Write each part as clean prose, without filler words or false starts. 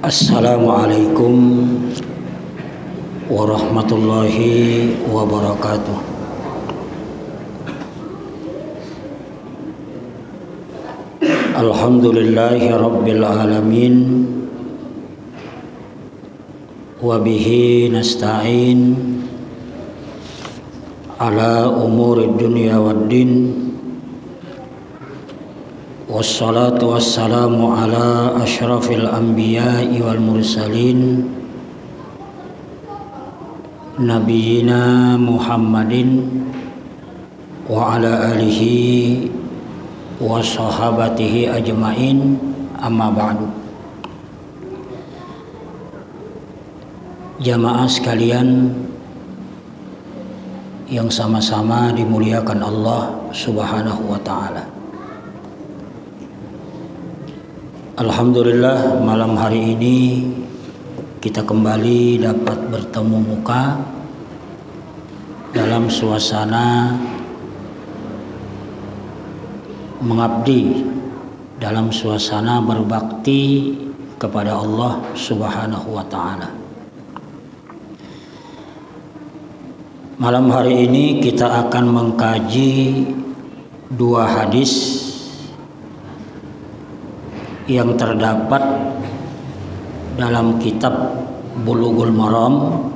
Assalamualaikum warahmatullahi wabarakatuh. Alhamdulillahi rabbil alamin, wa bihi nasta'in ala umuri dunya waddin. Wassalatu wassalamu ala asyrafil anbiya'i wal mursalin Nabiyyina Muhammadin wa ala alihi wa sahabatihi ajma'in, amma ba'du. Jamaah sekalian yang sama-sama dimuliakan Allah Subhanahu wa ta'ala. Alhamdulillah, malam hari ini kita kembali dapat bertemu muka dalam suasana mengabdi, dalam suasana berbakti kepada Allah Subhanahu wa ta'ala. Malam hari ini kita akan mengkaji dua hadis yang terdapat dalam kitab Bulughul Maram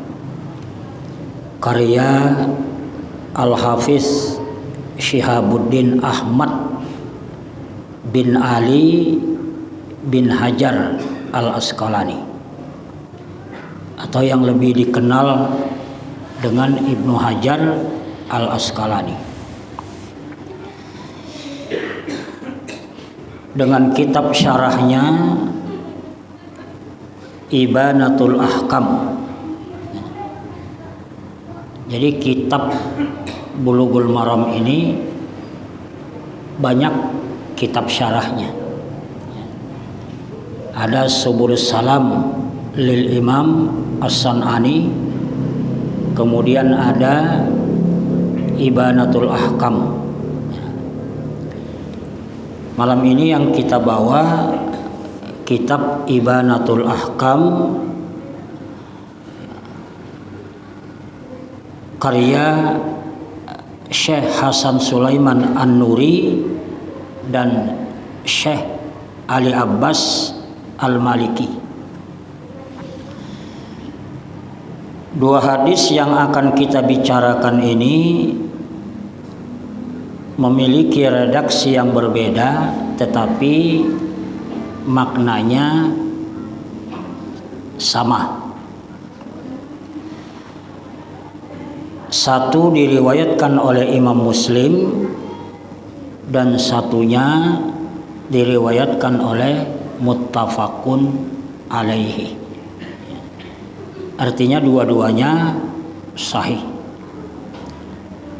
karya Al-Hafiz Syihabuddin Ahmad bin Ali bin Hajar Al-Asqalani, atau yang lebih dikenal dengan Ibnu Hajar Al-Asqalani, dengan kitab syarahnya Ibanatul Ahkam. Jadi kitab Bulughul Maram ini banyak kitab syarahnya. Ada Subulus Salam lil Imam As-San'ani, kemudian ada Ibanatul Ahkam. Malam ini yang kita bawa kitab Ibanatul Ahkam karya Syekh Hasan Sulaiman An-Nuri dan Syekh Ali Abbas Al-Maliki. Dua hadis yang akan kita bicarakan ini memiliki redaksi yang berbeda, tetapi maknanya sama. Satu diriwayatkan oleh Imam Muslim dan satunya diriwayatkan oleh muttafaqun alaihi. Artinya dua-duanya sahih,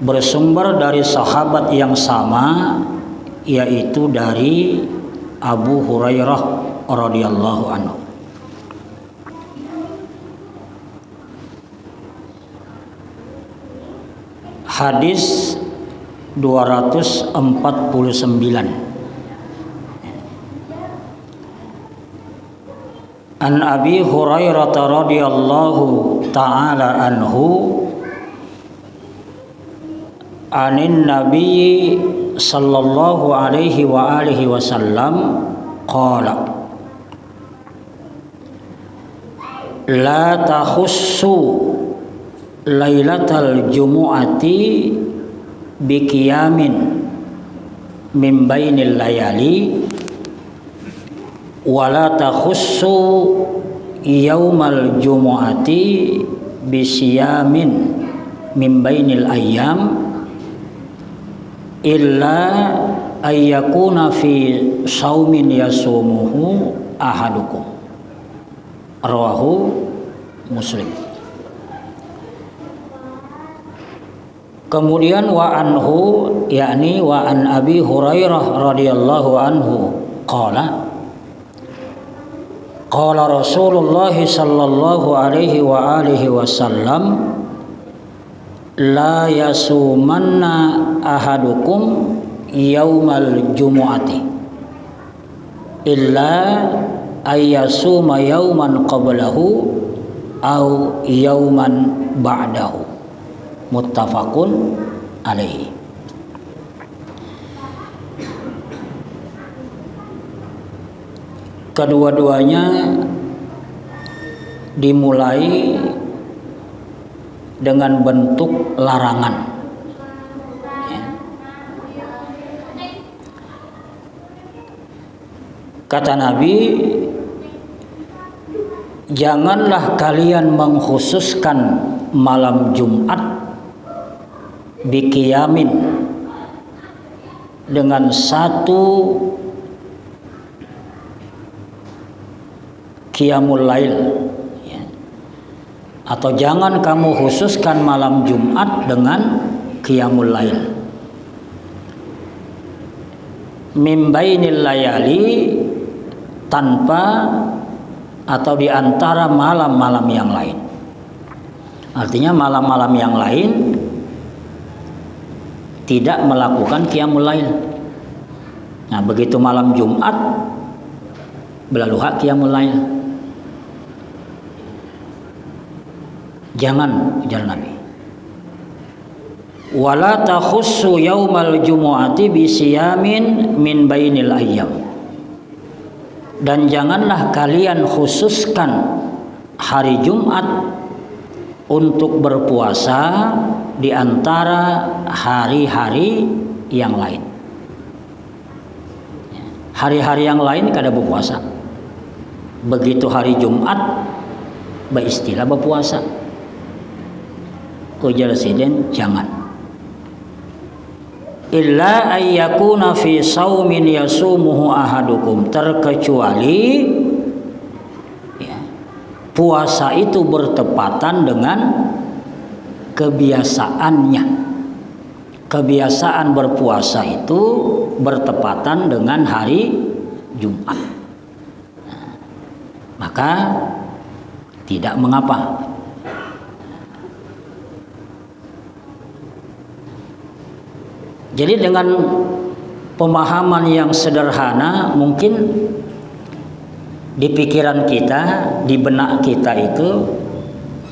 bersumber dari sahabat yang sama, yaitu dari Abu Hurairah radhiyallahu anhu. Hadis 249. An Abi Hurairah radhiyallahu ta'ala anhu anin Nabi sallallahu alaihi wa alihi wasallam qala la takhussu lailatal jumu'ati biqiyamin min bainil layali wa la takhussu yaumal jumu'ati bisiyamin min bainil ayyam illa ayyakuna fi saumin yasumuhu ahadukum. Rawahu Muslim. Kemudian wa anhu, yakni wa an Abi Hurairah radhiyallahu anhu qala qala Rasulullah sallallahu alaihi wa alihi wasallam la yasumanna ahadukum yaumal jumu'ati illa ayyasuma yauman qablahu au yauman ba'dahu. Muttafaqun alaihi. Kedua-duanya dimulai dengan bentuk larangan. Ya. Kata Nabi, janganlah kalian mengkhususkan malam Jumat biqiyamin dengan satu qiyamul lail, ya. Atau jangan kamu khususkan malam Jumat dengan qiyamul lail. Min bainil layali, tanpa atau di antara malam-malam yang lain. Artinya malam-malam yang lain tidak melakukan qiyamul lail. Nah, begitu malam Jumat belaluha qiyamul lail. Jangan, ujar Nabi. Wala takhussu yaumal jumu'ati bisiyamin min bainil ayyam. Dan janganlah kalian khususkan hari Jumat untuk berpuasa di antara hari-hari yang lain. Hari-hari yang lain kada berpuasa. Begitu hari Jumat beristilah berpuasa. Ujar Presiden, jangan. Illa ayyakuna fi saumin yasumuhu ahadukum, terkecuali ya, puasa itu bertepatan dengan kebiasaannya. Kebiasaan berpuasa itu bertepatan dengan hari Jumat. Nah, maka tidak mengapa. Jadi dengan pemahaman yang sederhana, mungkin di pikiran kita, di benak kita itu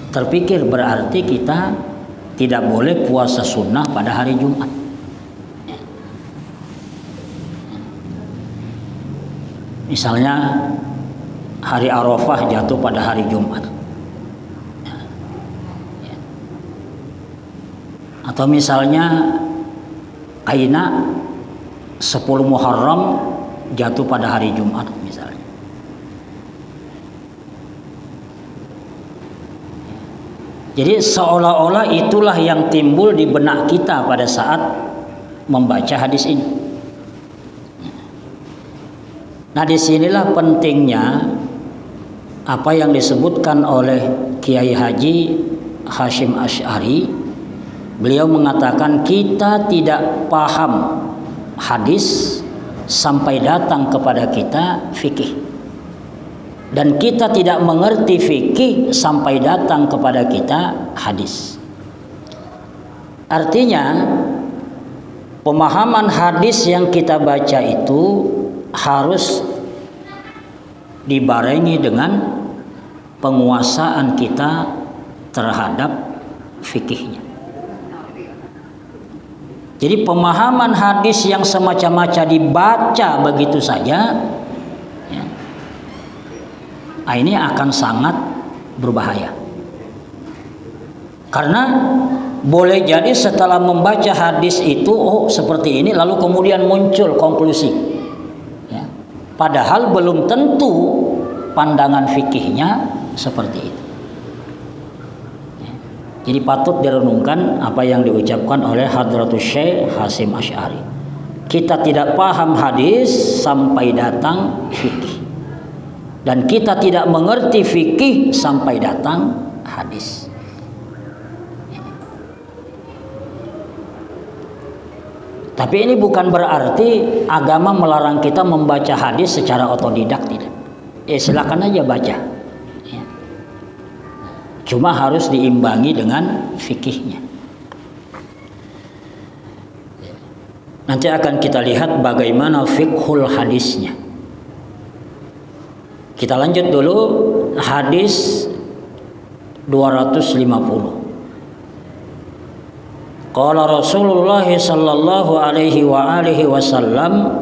terpikir berarti kita tidak boleh puasa sunnah pada hari Jumat. Misalnya hari Arafah jatuh pada hari Jumat. Atau misalnya Aina 10 Muharram jatuh pada hari Jumat misalnya. Jadi seolah-olah itulah yang timbul di benak kita pada saat membaca hadis ini. Nah, disinilah pentingnya apa yang disebutkan oleh Kiai Haji Hashim Asy'ari. Beliau mengatakan kita tidak paham hadis sampai datang kepada kita fikih, dan kita tidak mengerti fikih sampai datang kepada kita hadis. Artinya pemahaman hadis yang kita baca itu harus dibarengi dengan penguasaan kita terhadap fikihnya. Jadi pemahaman hadis yang semacam-macam dibaca begitu saja, ya, ini akan sangat berbahaya. Karena boleh jadi setelah membaca hadis itu, oh seperti ini, lalu kemudian muncul konklusi. Ya, padahal belum tentu pandangan fikihnya seperti itu. Jadi patut direnungkan apa yang diucapkan oleh Hadratus Syekh Hashim Asy'ari. Kita tidak paham hadis sampai datang fikih, dan kita tidak mengerti fikih sampai datang hadis. Tapi ini bukan berarti agama melarang kita membaca hadis secara otodidak, tidak. Silakan aja baca. Cuma harus diimbangi dengan fikihnya. Nanti akan kita lihat bagaimana fikhul hadisnya. Kita lanjut dulu hadis 250. Qala Rasulullah sallallahu alaihi wa alihi wasallam,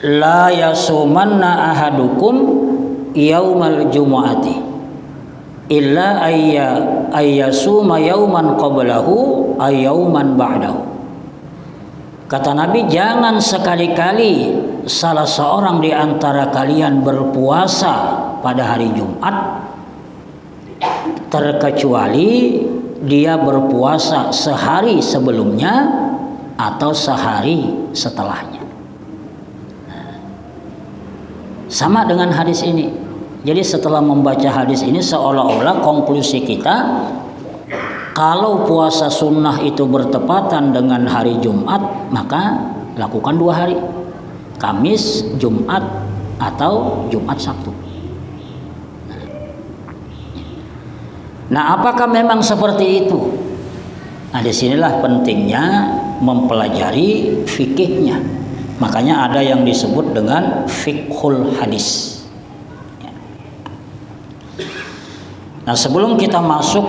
la yasumanna ahadukum yaumal jumu'ati illa ayyasuma yauman qablahu ay yauman ba'dahu. Kata Nabi, jangan sekali-kali salah seorang di antara kalian berpuasa pada hari Jumat terkecuali dia berpuasa sehari sebelumnya atau sehari setelahnya. Sama dengan hadis ini. Jadi setelah membaca hadis ini seolah-olah konklusi kita, kalau puasa sunnah itu bertepatan dengan hari Jumat, maka lakukan 2 hari, Kamis, Jumat, atau Jumat Sabtu. Nah, apakah memang seperti itu? Nah, disinilah pentingnya mempelajari fikihnya. Makanya ada yang disebut dengan fiqhul hadis. Nah, sebelum kita masuk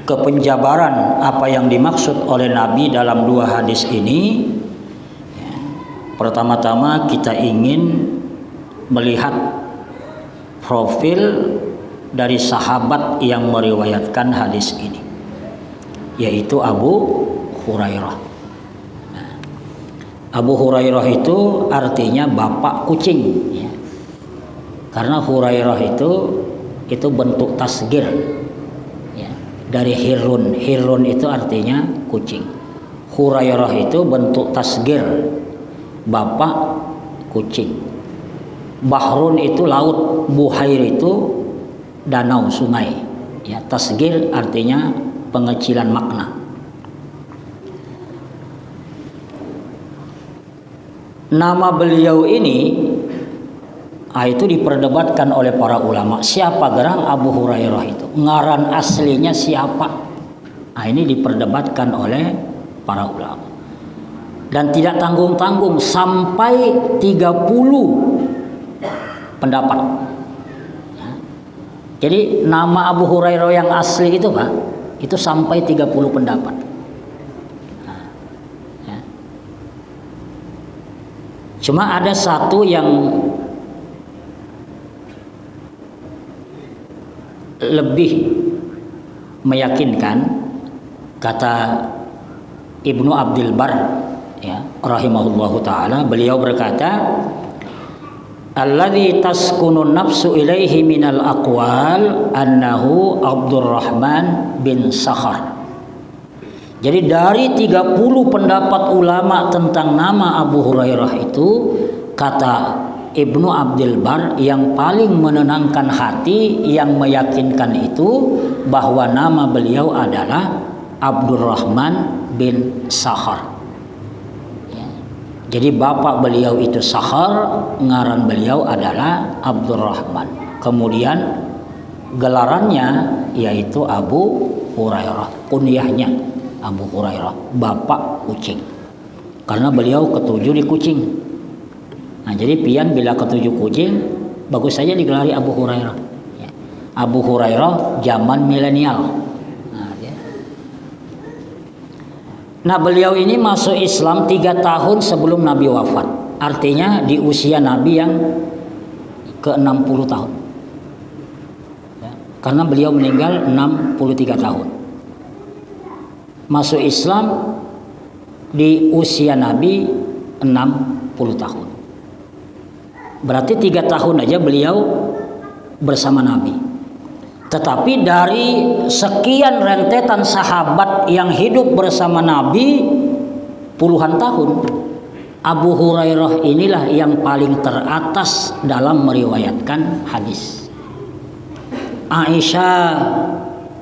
ke penjabaran apa yang dimaksud oleh Nabi dalam 2 hadis ini, pertama-tama kita ingin melihat profil dari sahabat yang meriwayatkan hadis ini, yaitu Abu Hurairah. Abu Hurairah itu artinya bapak kucing, ya. Karena Hurairah itu bentuk tasgir, ya. Dari hirun. Hirun itu artinya kucing. Hurairah itu bentuk tasgir, bapak kucing. Bahrun itu laut, buhair itu danau, sungai, ya. Tasgir artinya pengecilan makna. Nama beliau ini itu diperdebatkan oleh para ulama. Siapa gerang Abu Hurairah itu? Ngaran aslinya siapa? Ini diperdebatkan oleh para ulama. Dan tidak tanggung-tanggung sampai 30 pendapat. Jadi nama Abu Hurairah yang asli itu Pak, itu sampai 30 pendapat. Nah, ya. Cuma ada satu yang lebih meyakinkan, kata Ibnu Abdul Bar, ya, rahimahullahu taala, beliau berkata, alladzi taskunun nafsu ilaihi minal aqwal annahu Abdurrahman bin Sakhar. Jadi dari 30 pendapat ulama tentang nama Abu Hurairah itu, kata Ibnu Abdul Bar, yang paling menenangkan hati, yang meyakinkan itu bahwa nama beliau adalah Abdurrahman bin Sakhar. Jadi bapak beliau itu Sakhar, ngaran beliau adalah Abdurrahman. Kemudian gelarannya yaitu Abu Hurairah, kunyahnya Abu Hurairah, bapak kucing. Karena beliau ketujuh di kucing. Nah, jadi pian bila ketujuh kucing, bagus saja digelari Abu Hurairah. Abu Hurairah zaman milenial. Nah, beliau ini masuk Islam 3 tahun sebelum Nabi wafat. Artinya di usia Nabi yang ke-60 tahun. Ya, karena beliau meninggal 63 tahun. Masuk Islam di usia Nabi 60 tahun. Berarti 3 tahun aja beliau bersama Nabi. Tetapi dari sekian rentetan sahabat yang hidup bersama Nabi puluhan tahun, Abu Hurairah inilah yang paling teratas dalam meriwayatkan hadis. Aisyah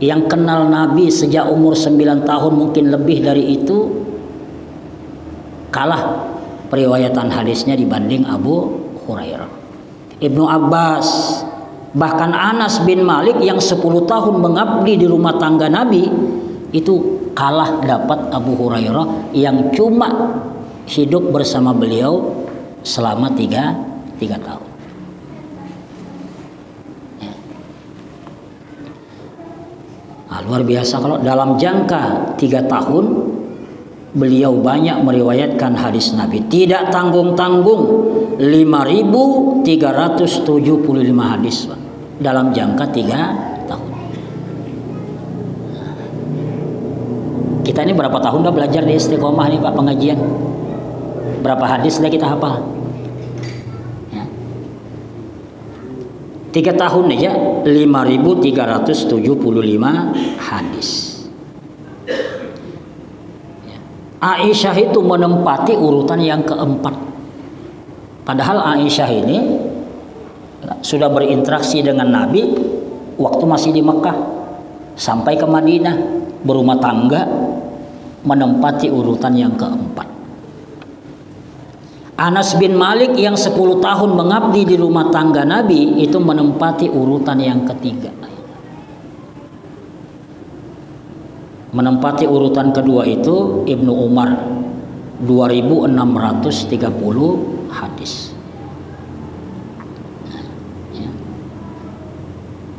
yang kenal Nabi sejak umur 9 tahun, mungkin lebih dari itu, kalah periwayatan hadisnya dibanding Abu Hurairah. Ibnu Abbas, bahkan Anas bin Malik yang 10 tahun mengabdi di rumah tangga Nabi, itu kalah dapat Abu Hurairah yang cuma hidup bersama beliau selama 3 tahun. Nah, luar biasa kalau dalam jangka 3 tahun beliau banyak meriwayatkan hadis Nabi. Tidak tanggung-tanggung 5.375 hadis, Pak, dalam jangka 3 tahun. Kita ini berapa tahun dah belajar di Istiqomah nih Pak pengajian? Berapa hadis dah kita hafal? 3 tahun aja 5.375 hadis. Aisyah itu menempati urutan yang keempat. Padahal Aisyah ini sudah berinteraksi dengan Nabi waktu masih di Mekah sampai ke Madinah, berumah tangga, menempati urutan yang keempat. Anas bin Malik yang 10 tahun mengabdi di rumah tangga Nabi itu menempati urutan yang ketiga. Menempati urutan kedua itu Ibnu Umar 2.630 hadis. Ya.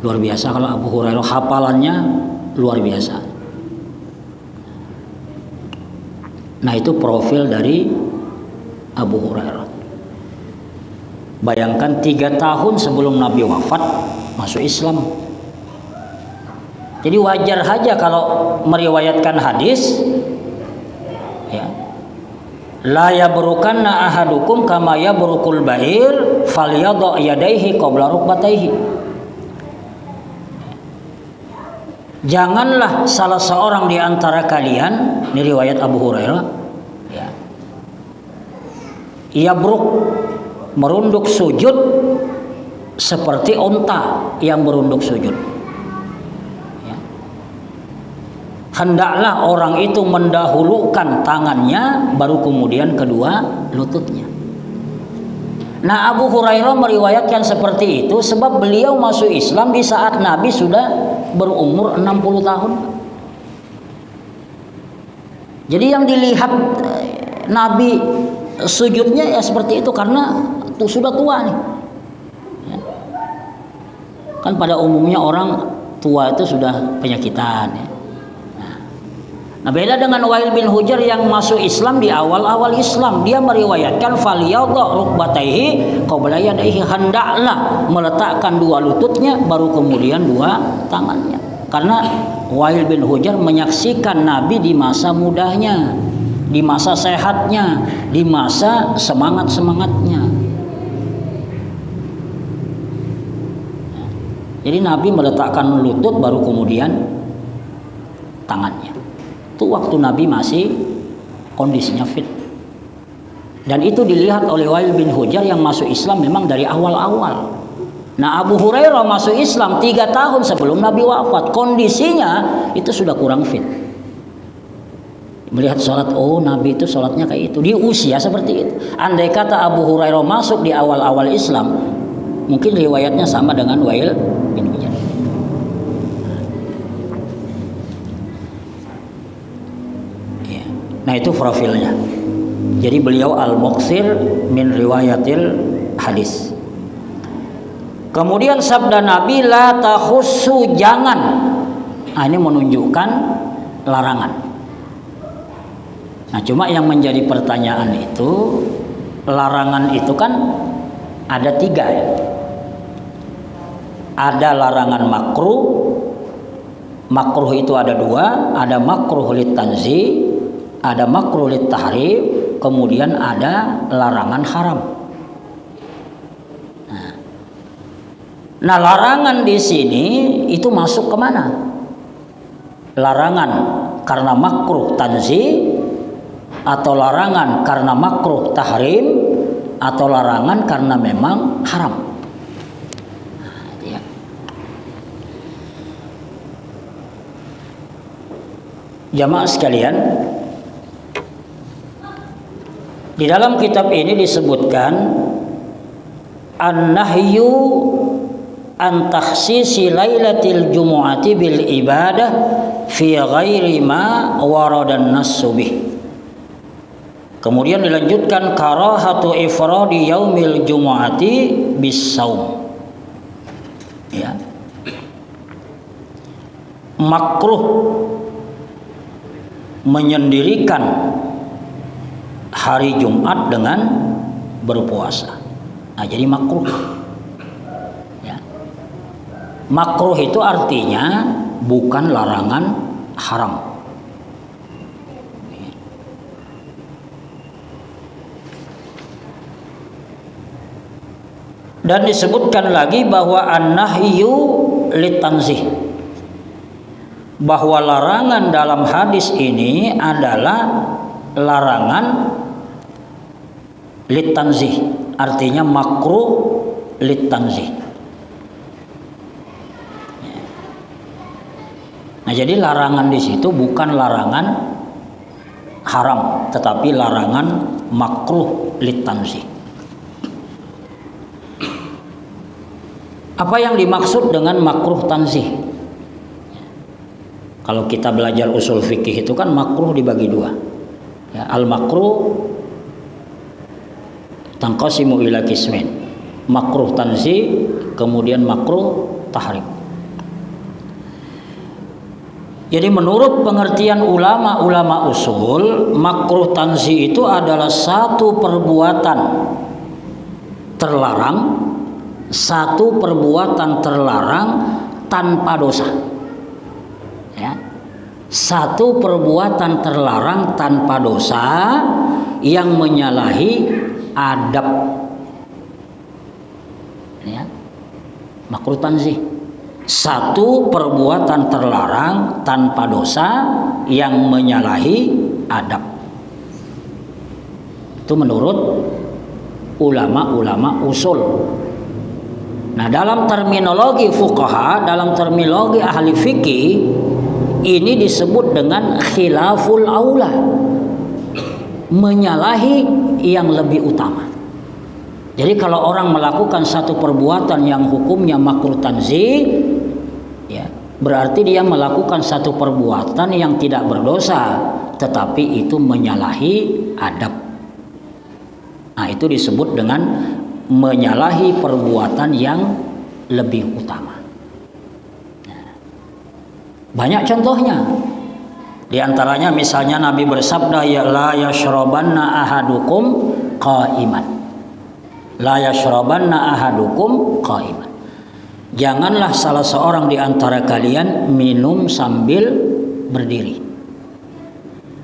Luar biasa kalau Abu Hurairah hafalannya luar biasa. Nah itu profil dari Abu Hurairah. Bayangkan 3 tahun sebelum Nabi wafat masuk Islam. Jadi wajar saja kalau meriwayatkan hadis, ya. La yabrukanna ahadukum kama yabrukul ba'ir falyadha yadayhi qabla rukbatayhi. Janganlah salah seorang di antara kalian, ini riwayat Abu Hurairah, ya. Yabruk, merunduk sujud seperti onta yang merunduk sujud. Ya. Hendaklah orang itu mendahulukan tangannya baru kemudian kedua lututnya. Nah, Abu Hurairah meriwayatkan seperti itu sebab beliau masuk Islam di saat Nabi sudah berumur 60 tahun. Jadi yang dilihat Nabi sujudnya ya seperti itu karena sudah tua nih. Ya. Kan pada umumnya orang tua itu sudah penyakitan. Ya. Nah beda dengan Wa'il bin Hujr yang masuk Islam di awal-awal Islam, dia meriwayatkan faliyadha rukbatayhi qabla yadayhi, hendaklah meletakkan dua lututnya baru kemudian dua tangannya. Karena Wa'il bin Hujr menyaksikan Nabi di masa mudanya, di masa sehatnya, di masa semangat-semangatnya. Jadi Nabi meletakkan lutut baru kemudian tangannya. Itu waktu Nabi masih kondisinya fit. Dan itu dilihat oleh Wa'il bin Hujr yang masuk Islam memang dari awal-awal. Nah Abu Hurairah masuk Islam 3 tahun sebelum Nabi wafat. Kondisinya itu sudah kurang fit. Melihat sholat, oh Nabi itu sholatnya kayak itu di usia seperti itu. Andai kata Abu Hurairah masuk di awal-awal Islam, mungkin riwayatnya sama dengan Wa'il bin Hujr. Ya. Nah itu profilnya. Jadi beliau al-muqsir min riwayatil hadis. Kemudian sabda Nabi la takhussu, jangan. Nah, ini menunjukkan larangan. Nah cuma yang menjadi pertanyaan itu, larangan itu kan ada 3 ya. Ada larangan makruh. Makruh itu ada 2, ada makruh lit tanzih, ada makruh lit tahrim, kemudian ada larangan haram. Nah larangan di sini itu masuk kemana? Larangan karena makruh tanzih, atau larangan karena makruh tahrim, atau larangan karena memang haram. Ya. Jamaah sekalian, di dalam kitab ini disebutkan an-nahyu an takhsisi lailatil jumu'ati bil ibadah fi ghairi ma waradan nassu bih. Kemudian dilanjutkan karahatu ifradi yaumil jumu'ati bis saum. Ya. makruh menyendirikan hari Jumat dengan berpuasa. Nah, jadi makruh. Ya. Makruh itu artinya bukan larangan haram. Dan disebutkan lagi bahwa an-nahyu litanzih, bahwa larangan dalam hadis ini adalah larangan litanzih, artinya makruh litanzih. Nah, jadi larangan di situ bukan larangan haram, tetapi larangan makruh litanzih. Apa yang dimaksud dengan makruh tanzih? Kalau kita belajar usul fikih itu kan makruh dibagi dua. Ya, al makruh tanqasimu ila qismain. Makruh tanzih, kemudian makruh tahrim. Jadi menurut pengertian ulama-ulama usul, makruh tanzih itu adalah satu perbuatan terlarang, satu perbuatan terlarang tanpa dosa. Ya. Satu perbuatan terlarang tanpa dosa yang menyalahi adab. Ya. Makruh tanzih. Satu perbuatan terlarang tanpa dosa yang menyalahi adab. Itu menurut ulama-ulama usul. Nah, dalam terminologi fuqaha, dalam terminologi ahli fikih, ini disebut dengan khilaful aula, menyalahi yang lebih utama. Jadi kalau orang melakukan satu perbuatan yang hukumnya makruh tanzih, ya, berarti dia melakukan satu perbuatan yang tidak berdosa, tetapi itu menyalahi adab. Nah, itu disebut dengan menyalahi perbuatan yang lebih utama. Banyak contohnya. Di antaranya misalnya Nabi bersabda, ya la yashrabanna ahadukum qa'iman. La yashrabanna ahadukum qa'iman. Janganlah salah seorang di antara kalian minum sambil berdiri.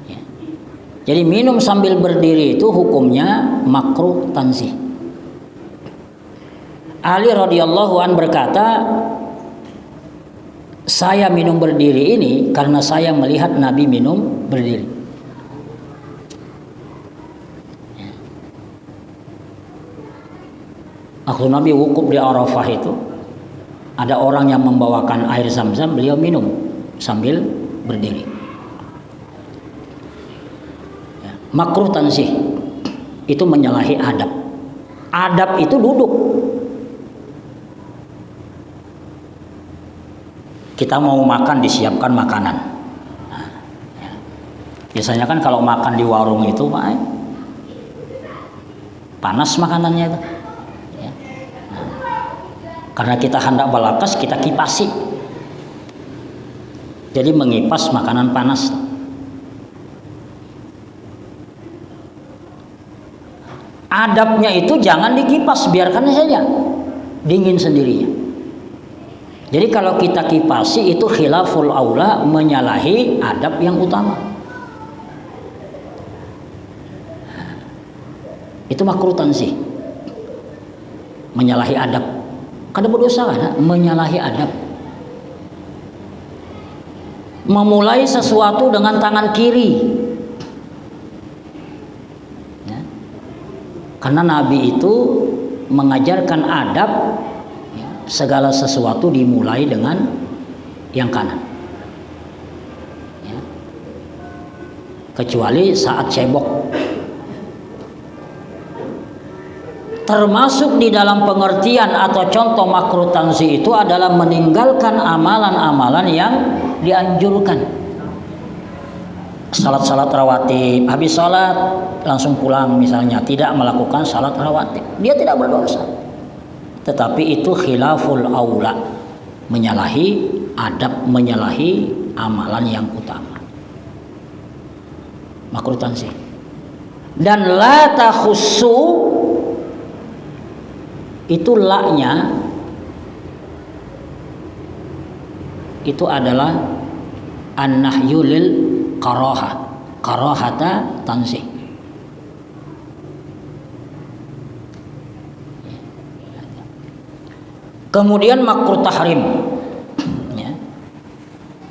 Ya. Jadi minum sambil berdiri itu hukumnya makruh tanzih. Ali radhiyallahu an berkata, saya minum berdiri ini karena saya melihat Nabi minum berdiri. Waktu Nabi wukuf di Arafah itu, ada orang yang membawakan air zam-zam, beliau minum sambil berdiri. Ya. Makruh tanzih itu menyalahi adab. Adab itu duduk. Kita mau makan, disiapkan makanan. Nah, ya. Biasanya kan kalau makan di warung itu panas makanannya itu. Ya. Nah, karena kita hendak balakas, kita kipasi. Jadi mengipas makanan panas. Adabnya itu jangan dikipas, biarkan saja dingin sendirinya. Jadi kalau kita kipasi itu khilaful aula, menyalahi adab yang utama. Itu makruh tanzih. Menyalahi adab. Kada berdosa kan? Menyalahi adab. Memulai sesuatu dengan tangan kiri. Ya. Karena Nabi itu mengajarkan adab, segala sesuatu dimulai dengan yang kanan, ya. Kecuali saat cebok. Termasuk di dalam pengertian atau contoh makruh tanzih itu adalah meninggalkan amalan-amalan yang dianjurkan. Salat-salat rawatib, habis salat langsung pulang misalnya, tidak melakukan salat rawatib, dia tidak berdosa. Tetapi itu khilaful aula, menyalahi adab menyalahi amalan yang utama. Makruh tansih. Dan la takhussu itu la-nya itu adalah an-nahyu lil karahata tansih. Kemudian makruh tahrim.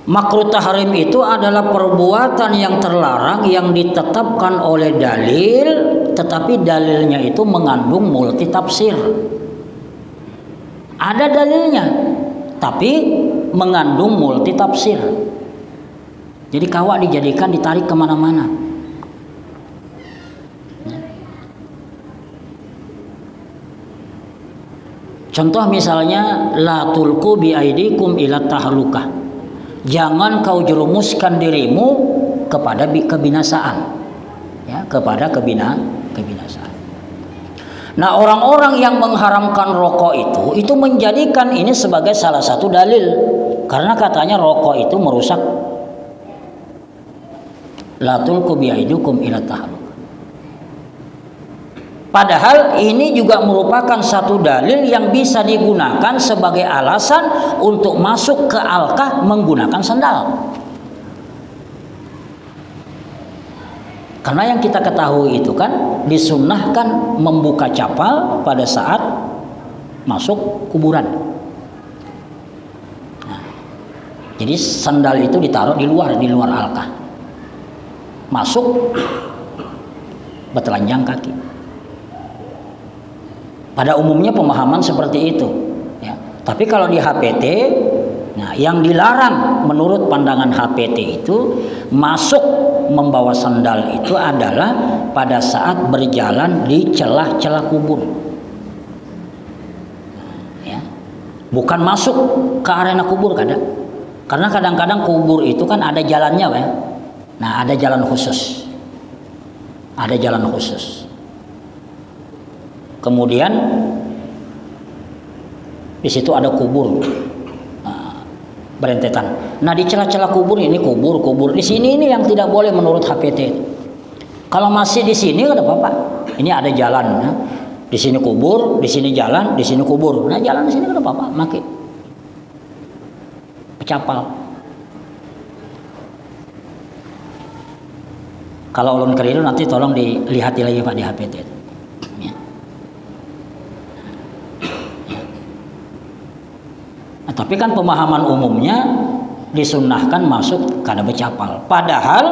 Makruh tahrim itu adalah perbuatan yang terlarang yang ditetapkan oleh dalil, tetapi dalilnya itu mengandung multi tafsir. Ada dalilnya, tapi mengandung multi tafsir. Jadi kawak dijadikan ditarik kemana-mana. Contoh misalnya la tulqu bi aidikum ila tahlukah. Jangan kau jerumuskan dirimu kepada kebinasaan, ya, kepada kebinasaan. Nah, orang-orang yang mengharamkan rokok itu menjadikan ini sebagai salah satu dalil, karena katanya rokok itu merusak. La tulqu bi aidikum ila tahlukah. Padahal ini juga merupakan satu dalil yang bisa digunakan sebagai alasan untuk masuk ke alkah menggunakan sandal. Karena yang kita ketahui itu kan disunnahkan membuka capal pada saat masuk kuburan. Nah, jadi sandal itu ditaruh di luar alkah. Masuk bertelanjang kaki. Pada umumnya pemahaman seperti itu, ya. Tapi kalau di HPT, nah yang dilarang menurut pandangan HPT itu masuk membawa sandal itu adalah pada saat berjalan di celah-celah kubur, ya. Bukan masuk ke arena kubur kadang, karena kadang-kadang kubur itu kan ada jalannya, ya. Nah ada jalan khusus, Kemudian di situ ada kubur berentetan. Nah di celah-celah kubur ini kubur di sini ini yang tidak boleh menurut HPT. Kalau masih di sini nggak ada apa-apa. Ini ada jalan. Ya. Di sini kubur, di sini jalan, di sini kubur. Nah jalan di sini nggak ada apa-apa. Maki pecapal. Kalau ulun keliru nanti tolong dilihat lagi Pak di HPT. Tapi kan pemahaman umumnya disunnahkan masuk kada bercapal. Padahal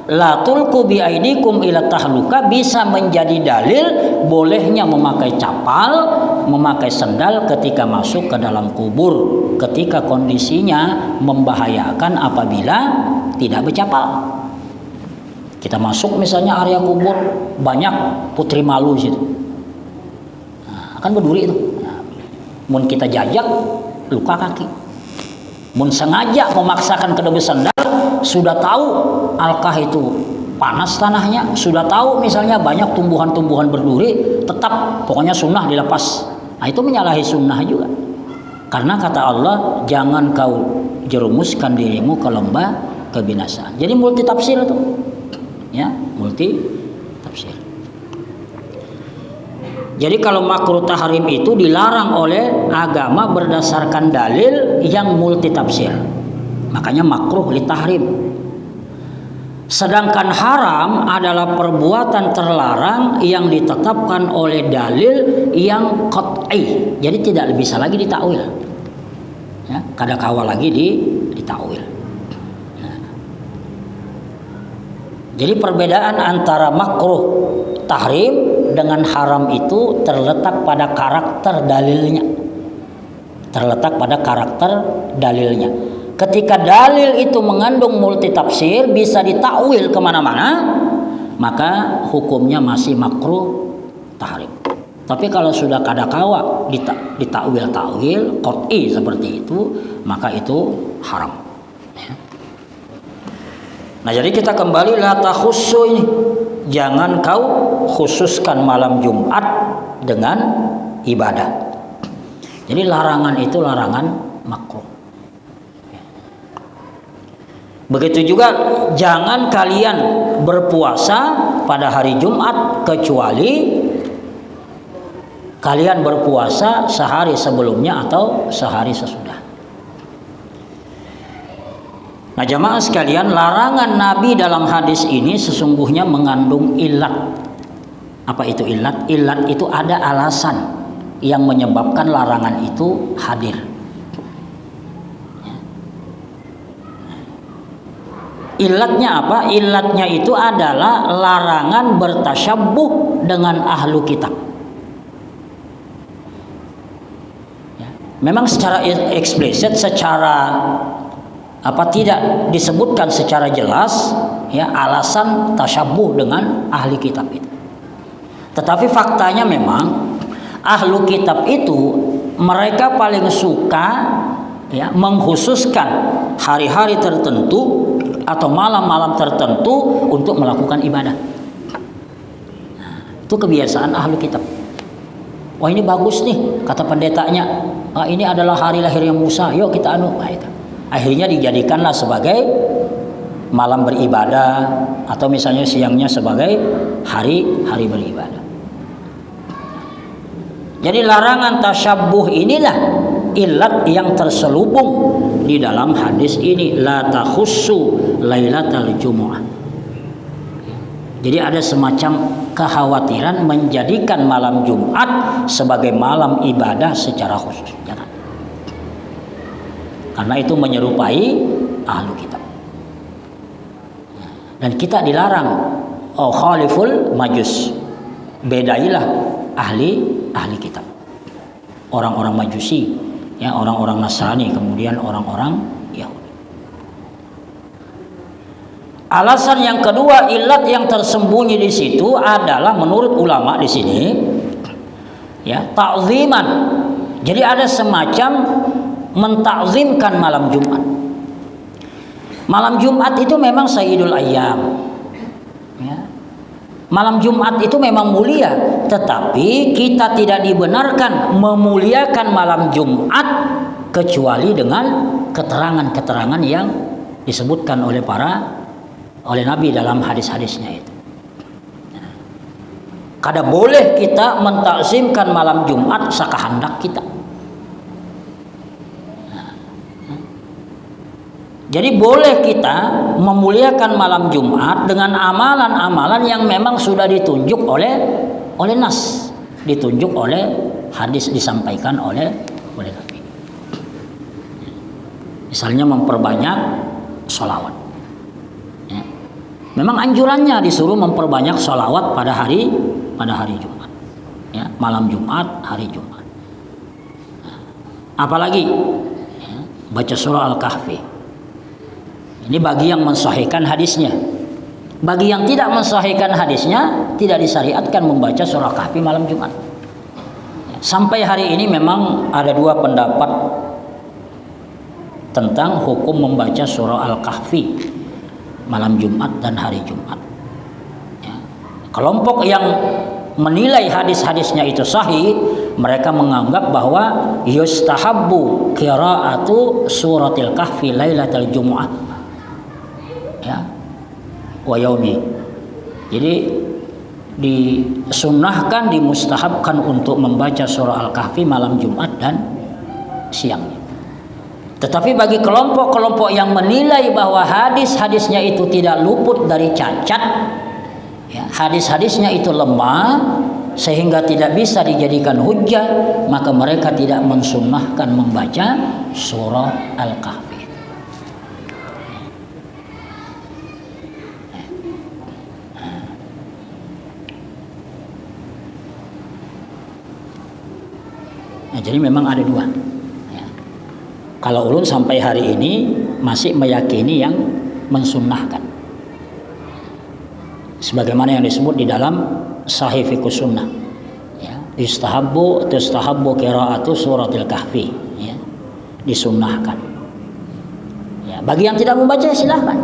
la tulqu bi aidikum ila tahluka bisa menjadi dalil bolehnya memakai capal, memakai sandal ketika masuk ke dalam kubur, ketika kondisinya membahayakan apabila tidak bercapal. Kita masuk misalnya area kubur, banyak putri malu situ. Nah, akan berduri itu. Nah, mun kita jajak luka kaki. Mun sengaja memaksakan kedua sandal, sudah tahu alkah itu panas tanahnya, sudah tahu misalnya banyak tumbuhan-tumbuhan berduri, tetap pokoknya sunnah dilepas. Nah itu menyalahi sunnah juga. Karena kata Allah, jangan kau jerumuskan dirimu ke lembah kebinasaan. Jadi multi tafsir itu, ya multi tafsir. Jadi kalau makruh tahrim itu dilarang oleh agama berdasarkan dalil yang multi tafsir. Makanya makruh li tahrim. Sedangkan haram adalah perbuatan terlarang yang ditetapkan oleh dalil yang qat'i. Jadi tidak bisa lagi ditakwil. Ya, kada kawa lagi ditakwil. Nah. Jadi perbedaan antara makruh tahrim dengan haram itu terletak pada karakter dalilnya. Ketika dalil itu mengandung multi tafsir, bisa ditakwil kemana-mana, maka hukumnya masih makruh tahrim. Tapi kalau sudah kadakawa ditakwil qat'i seperti itu, maka itu haram. Nah jadi kita kembali la takhussu ini. Jangan kau khususkan malam Jumat dengan ibadah. Jadi larangan itu larangan makruh. Begitu juga jangan kalian berpuasa pada hari Jumat kecuali kalian berpuasa sehari sebelumnya atau sehari sesudah. Nah, jamaah sekalian, larangan Nabi dalam hadis ini sesungguhnya mengandung ilat. Apa itu ilat? Ilat itu ada alasan yang menyebabkan larangan itu hadir. Ilatnya apa? Ilatnya itu adalah larangan bertasyabbuh dengan ahlu kitab. Ya. Memang secara eksplisit, secara tidak disebutkan secara jelas ya alasan tasyabbuh dengan ahli kitab itu. Tetapi faktanya memang ahlu kitab itu mereka paling suka ya mengkhususkan hari-hari tertentu atau malam-malam tertentu untuk melakukan ibadah. Nah, itu kebiasaan ahlu kitab. Wah, ini bagus nih, kata pendetanya. Ini adalah hari lahirnya Musa. Yuk kita Nah, itu. Akhirnya dijadikanlah sebagai malam beribadah atau misalnya siangnya sebagai hari beribadah. Jadi larangan tasyabbuh inilah ilat yang terselubung di dalam hadis ini, la takhussu lailatal jumu'ah. Jadi ada semacam kekhawatiran menjadikan malam Jumat sebagai malam ibadah secara khusus. Jangan. Karena itu menyerupai ahlu kitab. Dan kita dilarang khaliful majus. Bedailah ahli kitab. Orang-orang Majusi, ya, orang-orang Nasrani, kemudian orang-orang Yahudi. Alasan yang kedua, ilat yang tersembunyi di situ adalah menurut ulama di sini, ya, ta'ziman. Jadi ada semacam mentakzimkan malam Jumat. Malam Jumat itu memang sayyidul ayyam. Ya. Malam Jumat itu memang mulia, tetapi kita tidak dibenarkan memuliakan malam Jumat kecuali dengan keterangan-keterangan yang disebutkan oleh Nabi dalam hadis-hadisnya itu. Kada boleh kita mentakzimkan malam Jumat sakahandak kita. Jadi boleh kita memuliakan malam Jumat dengan amalan-amalan yang memang sudah ditunjuk oleh nas, ditunjuk oleh hadis, disampaikan oleh Nabi. Misalnya memperbanyak sholawat. Ya. Memang anjurannya disuruh memperbanyak sholawat pada hari Jumat. Ya, malam Jumat, hari Jumat. Nah, apalagi ya, baca surah Al-Kahfi. Ini bagi yang mensahihkan hadisnya. Bagi yang tidak mensahihkan hadisnya, tidak disyariatkan membaca surah Kahfi malam Jumat. Sampai hari ini memang ada dua pendapat tentang hukum membaca surah Al-Kahfi malam Jumat dan hari Jumat. Ya. Kelompok yang menilai hadis-hadisnya itu sahih, mereka menganggap bahwa yustahabbu qiraatu suratil kahfi lailatal jumu'ah. Ya, wa yaumi. Jadi disunnahkan, dimustahabkan untuk membaca surah Al-Kahfi malam Jumat dan siangnya. Tetapi bagi kelompok-kelompok yang menilai bahwa hadis-hadisnya itu tidak luput dari cacat, ya, hadis-hadisnya itu lemah sehingga tidak bisa dijadikan hujjah, maka mereka tidak mensunnahkan membaca surah Al-Kahfi. Nah, jadi memang ada dua. Ya. Kalau ulun sampai hari ini masih meyakini yang mensunnahkan, sebagaimana yang disebut di dalam Sahih Fiqhus Sunnah. Ya. Tustahabbu qiraatu suratil kahfi. Ya. Disunnahkan. Ya. Bagi yang tidak membaca silahkan.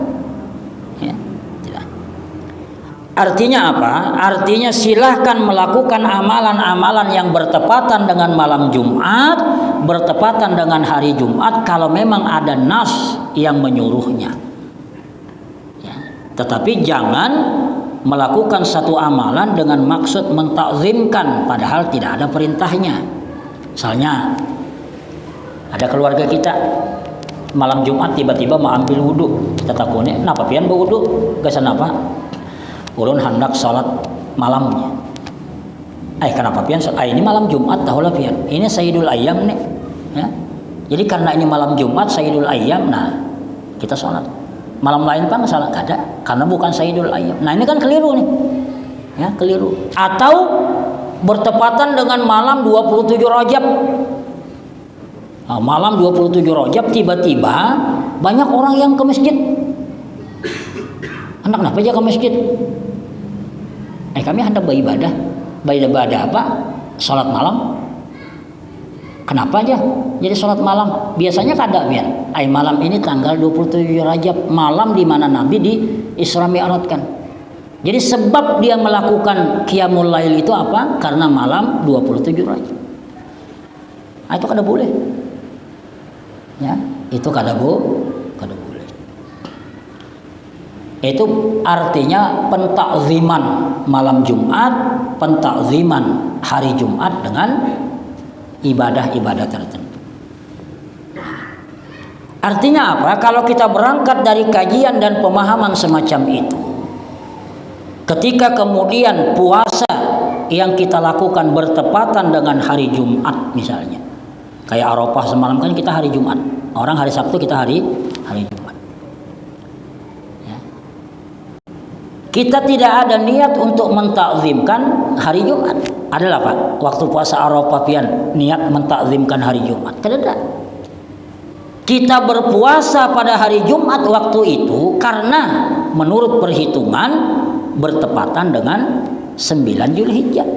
Ya. Artinya apa? Artinya silahkan melakukan amalan-amalan yang bertepatan dengan malam Jumat, bertepatan dengan hari Jumat kalau memang ada nas yang menyuruhnya. Tetapi jangan melakukan satu amalan dengan maksud mentakzimkan padahal tidak ada perintahnya. Misalnya ada keluarga kita malam Jumat tiba-tiba mau ambil wudhu, kita takutnya kenapa pian berwudhu? Gak kenapa? Ulun hendak sholat malamnya. Kenapa pian? Ini malam Jumat tahulah pian. Ini Sayyidul Ayyam nih. Ya. Jadi karena ini malam Jumat Sayyidul Ayyam, nah kita sholat. Malam lain kan salah kada, karena bukan Sayyidul Ayyam. Nah ini kan keliru nih, ya keliru. Atau bertepatan dengan malam 27 Rajab. Nah, malam 27 Rajab tiba-tiba banyak orang yang ke masjid. Anak kenapa aja ke masjid? Kami hendak beribadah. Beribadah apa? Salat malam. Kenapa aja? Jadi sholat malam. Biasanya kada biar. Malam ini tanggal 27 Rajab, malam di mana Nabi di Isra Mi'rajkan. Jadi sebab dia melakukan qiyamul lail itu apa? Karena malam 27 Rajab. Itu kada boleh. Ya, itu kada boleh. Itu artinya pentakziman malam Jumat, pentakziman hari Jumat dengan ibadah-ibadah tertentu. Artinya apa? Kalau kita berangkat dari kajian dan pemahaman semacam itu, ketika kemudian puasa yang kita lakukan bertepatan dengan hari Jumat misalnya, kayak Arafah semalam kan kita hari Jumat, orang hari Sabtu kita hari Jumat. Ya. Kita tidak ada niat untuk mentakzimkan hari Jumat. Adalah Pak, waktu puasa Arafah pian niat mentakzimkan hari Jumat. Tidak. Kita berpuasa pada hari Jumat waktu itu karena menurut perhitungan bertepatan dengan 9 Zulhijjah.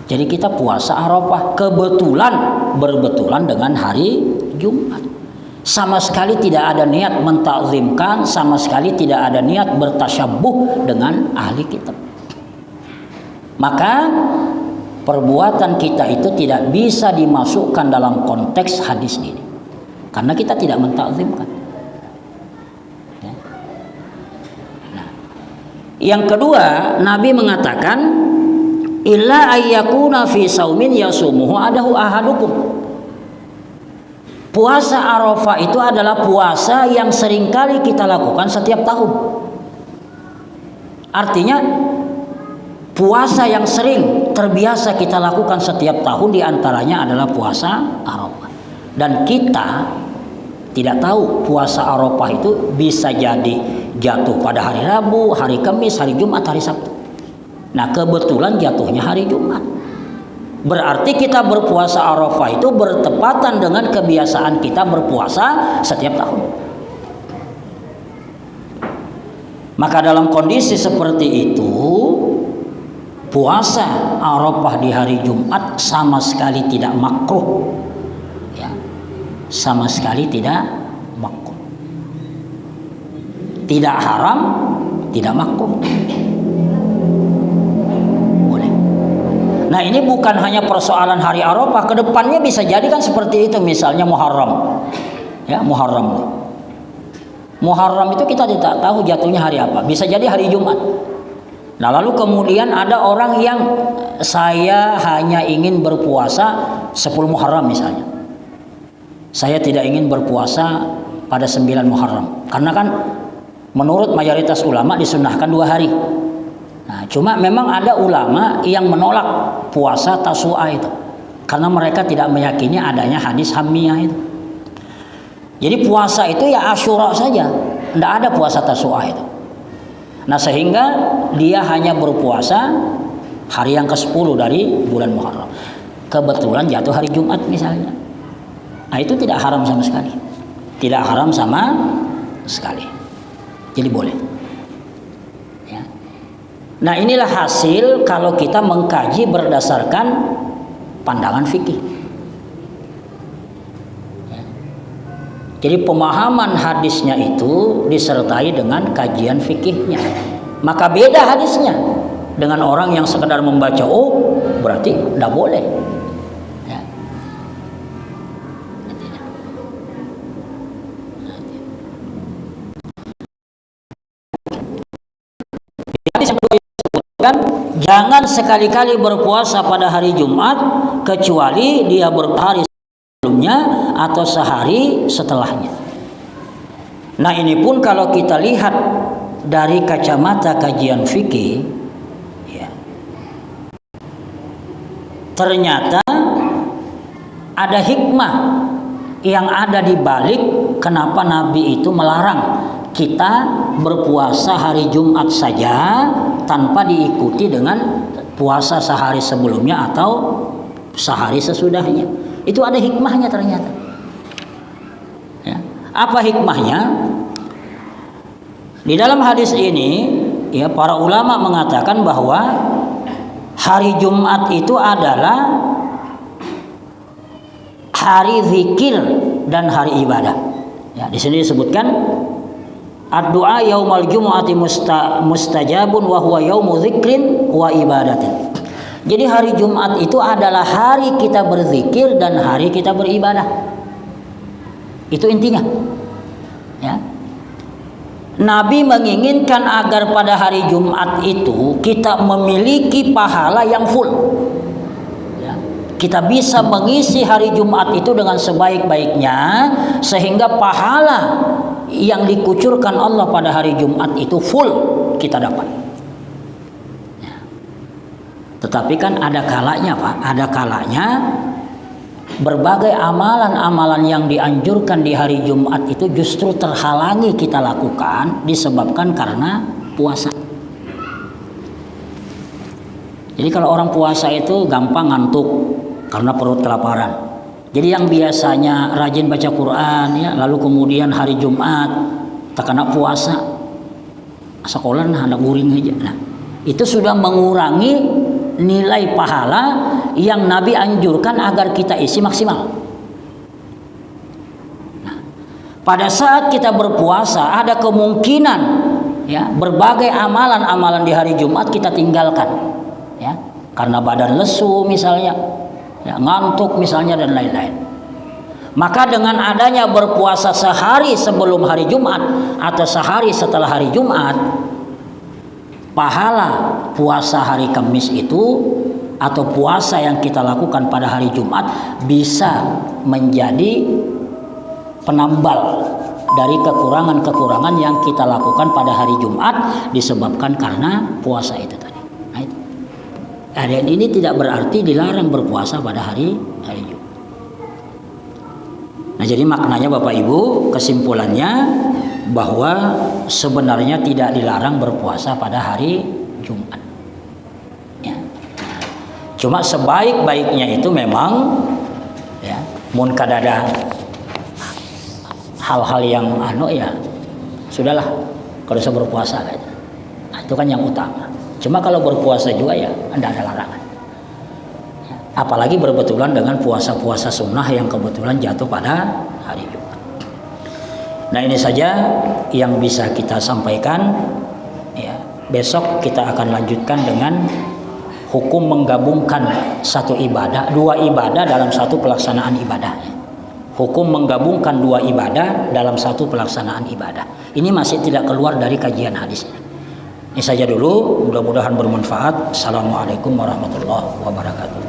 Jadi kita puasa Arafah berbetulan dengan hari Jumat. Sama sekali tidak ada niat mentakzimkan, sama sekali tidak ada niat bertasyabbuh dengan ahli kitab. Maka perbuatan kita itu tidak bisa dimasukkan dalam konteks hadis ini, karena kita tidak mentakzimkan. Ya. Nah, yang kedua, Nabi mengatakan, illa ayyakuna fi saumin yasumuhu adahu ahadukum. Puasa Arafah itu adalah puasa yang seringkali kita lakukan setiap tahun. Artinya puasa yang sering terbiasa kita lakukan setiap tahun diantaranya adalah puasa Arafah. Dan kita tidak tahu puasa Arafah itu bisa jadi jatuh pada hari Rabu, hari Kamis, hari Jumat, hari Sabtu. Nah kebetulan jatuhnya hari Jumat. Berarti kita berpuasa Arafah itu bertepatan dengan kebiasaan kita berpuasa setiap tahun. Maka dalam kondisi seperti itu, puasa Arafah di hari Jumat sama sekali tidak makruh, ya, sama sekali tidak makruh, tidak haram, tidak makruh, boleh. Nah ini bukan hanya persoalan hari Arafah, kedepannya bisa jadi kan seperti itu, misalnya Muharram, ya Muharram itu kita tidak tahu jatuhnya hari apa, bisa jadi hari Jumat. Nah lalu kemudian ada orang yang saya hanya ingin berpuasa 10 Muharram misalnya. Saya tidak ingin berpuasa pada 9 Muharram. Karena kan menurut mayoritas ulama disunahkan 2 hari. Nah cuma memang ada ulama yang menolak puasa Tasu'a itu. Karena mereka tidak meyakini adanya hadis Hamiyah itu. Jadi puasa itu ya Asyura saja. Tidak ada puasa Tasu'a itu. Nah sehingga dia hanya berpuasa hari yang ke-10 dari bulan Muharram. Kebetulan jatuh hari Jumat misalnya. Nah itu tidak haram sama sekali. Tidak haram sama sekali. Jadi boleh. Ya. Nah inilah hasil kalau kita mengkaji berdasarkan pandangan fikih. Jadi pemahaman hadisnya itu disertai dengan kajian fikihnya. Maka beda hadisnya dengan orang yang sekedar membaca, oh berarti tidak boleh. hadis yang disebutkan, jangan sekali-kali berpuasa pada hari Jumat kecuali dia berhari sebelumnya atau sehari setelahnya. Nah, ini pun kalau kita lihat dari kacamata kajian fikih, ya, ternyata ada hikmah yang ada di balik kenapa Nabi itu melarang kita berpuasa hari Jumat saja tanpa diikuti dengan puasa sehari sebelumnya atau sehari sesudahnya. Itu ada hikmahnya ternyata. Ya. Apa hikmahnya? Di dalam hadis ini, ya, para ulama mengatakan bahwa hari Jumat itu adalah hari zikir dan hari ibadah. Ya, di sini disebutkan ad-du'a yaumal jumu'ati mustajabun wa huwa yaumu dzikrin wa ibadatin. Jadi hari Jumat itu adalah hari kita berzikir dan hari kita beribadah. Itu intinya. Ya. Nabi menginginkan agar pada hari Jumat itu kita memiliki pahala yang full. Kita bisa mengisi hari Jumat itu dengan sebaik-baiknya sehingga pahala yang dikucurkan Allah pada hari Jumat itu full kita dapat. Ya. Tetapi kan ada kalanya, Pak, ada kalanya berbagai amalan-amalan yang dianjurkan di hari Jumat itu justru terhalangi kita lakukan disebabkan karena puasa. Jadi kalau orang puasa itu gampang ngantuk karena perut kelaparan. Jadi yang biasanya rajin baca Quran, ya, lalu kemudian hari Jumat terkena puasa, sekolah anak guring aja. Nah, itu sudah mengurangi nilai pahala yang Nabi anjurkan agar kita isi maksimal. Nah, pada saat kita berpuasa ada kemungkinan, ya, berbagai amalan-amalan di hari Jumat kita tinggalkan, ya, karena badan lesu misalnya, ya, ngantuk misalnya dan lain-lain. Maka dengan adanya berpuasa sehari sebelum hari Jumat atau sehari setelah hari Jumat, pahala puasa hari Kamis itu atau puasa yang kita lakukan pada hari Jumat bisa menjadi penambal dari kekurangan-kekurangan yang kita lakukan pada hari Jumat disebabkan karena puasa itu tadi. Nah, itu. Dan ini tidak berarti dilarang berpuasa pada hari Jumat. Nah, jadi maknanya Bapak Ibu, kesimpulannya bahwa sebenarnya tidak dilarang berpuasa pada hari Jumat. Ya. Cuma sebaik-baiknya itu memang, ya, mun kadada hal-hal yang ya sudahlah kalau bisa berpuasa gitu. Nah, itu kan yang utama. Cuma kalau berpuasa juga ya tidak ada larangan. Apalagi berbetulan dengan puasa-puasa sunnah yang kebetulan jatuh pada hari Jumat. Nah, ini saja yang bisa kita sampaikan. Ya, besok kita akan lanjutkan dengan hukum menggabungkan satu ibadah, dua ibadah dalam satu pelaksanaan ibadah. Hukum menggabungkan dua ibadah dalam satu pelaksanaan ibadah. Ini masih tidak keluar dari kajian hadis ini. Ini saja dulu, mudah-mudahan bermanfaat. Assalamualaikum warahmatullahi wabarakatuh.